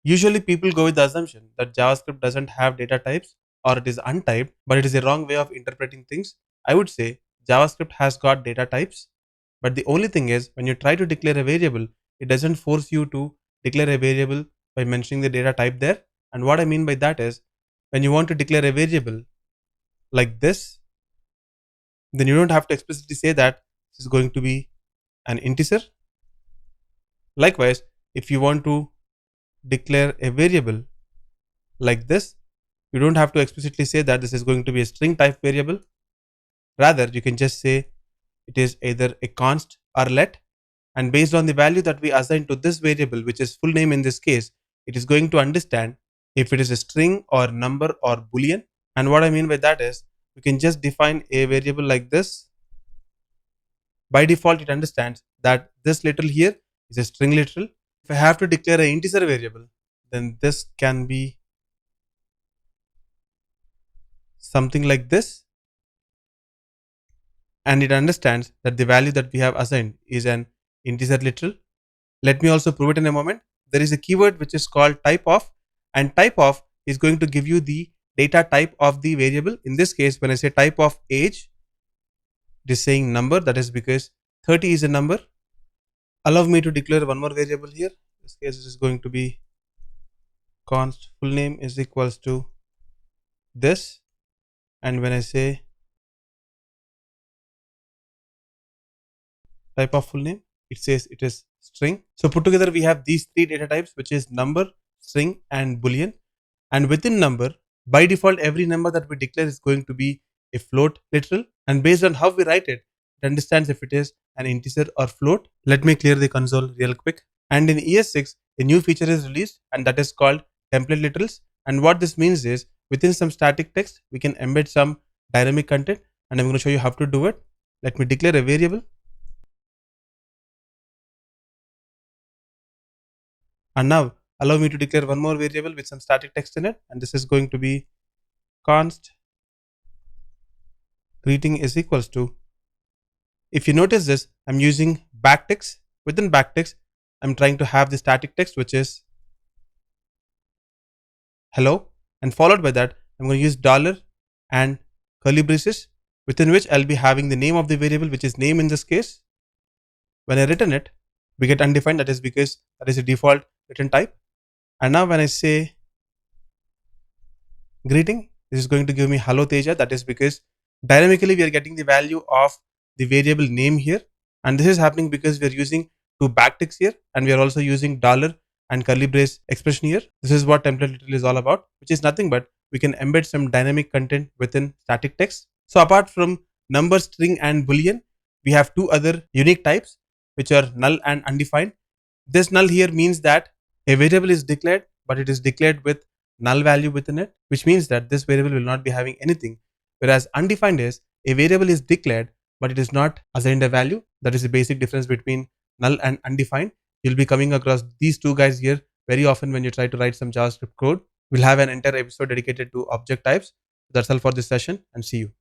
Usually people go with the assumption that JavaScript doesn't have data types or it is untyped, but it is a wrong way of interpreting things. I would say JavaScript has got data types, but the only thing is when you try to declare a variable, it doesn't force you to declare a variable by mentioning the data type there. And what I mean by that is when you want to declare a variable like this, then you don't have to explicitly say that this is going to be an integer. Likewise, if you want to declare a variable like this, you don't have to explicitly say that this is going to be a string type variable. Rather, you can just say it is either a const or let, and based on the value that we assign to this variable, which is full name in this case, it is going to understand if it is a string or number or boolean. And what I mean by that is we can just define a variable like this. By default, it understands that this literal here is a string literal. If I have to declare an integer variable, then this can be something like this, and it understands that the value that we have assigned is an integer literal. Let me also prove it in a moment. There is a keyword which is called typeof, and typeof is going to give you the data type of the variable. In this case, when I say type of age, it is saying number. That is because 30 is a number. Allow me to declare one more variable here. In this case, it is going to be const full name is equals to this, and when I say type of full name, it says it is string. So put together we have these three data types, which is number, string and boolean. And within number, by default, every number that we declare is going to be a float literal, and based on how we write it, it understands if it is an integer or float. Let me clear the console real quick. And in ES6, a new feature is released, and that is called template literals. And what this means is within some static text, we can embed some dynamic content, and I'm going to show you how to do it. Let me declare a variable. And now allow me to declare one more variable with some static text in it, and this is going to be const greeting is equals to. If you notice this, I'm using backticks. Within backticks, I'm trying to have the static text, which is hello, and followed by that, I'm going to use dollar and curly braces, within which I'll be having the name of the variable, which is name in this case. When I return it, we get undefined. That is because that is a default return type. And now when I say greeting, this is going to give me hello Teja. That is because dynamically we are getting the value of the variable name here, and this is happening because we are using two backticks here, and we are also using dollar and curly brace expression here. This is what template literal is all about, which is nothing but we can embed some dynamic content within static text. So apart from number, string and boolean, we have two other unique types, which are null and undefined. This null here means that a variable is declared, but it is declared with null value within it, which means that this variable will not be having anything. Whereas undefined is a variable is declared, but it is not assigned a value. That is the basic difference between null and undefined. You'll be coming across these two guys here very often when you try to write some JavaScript code. We'll have an entire episode dedicated to object types. That's all for this session, and see you.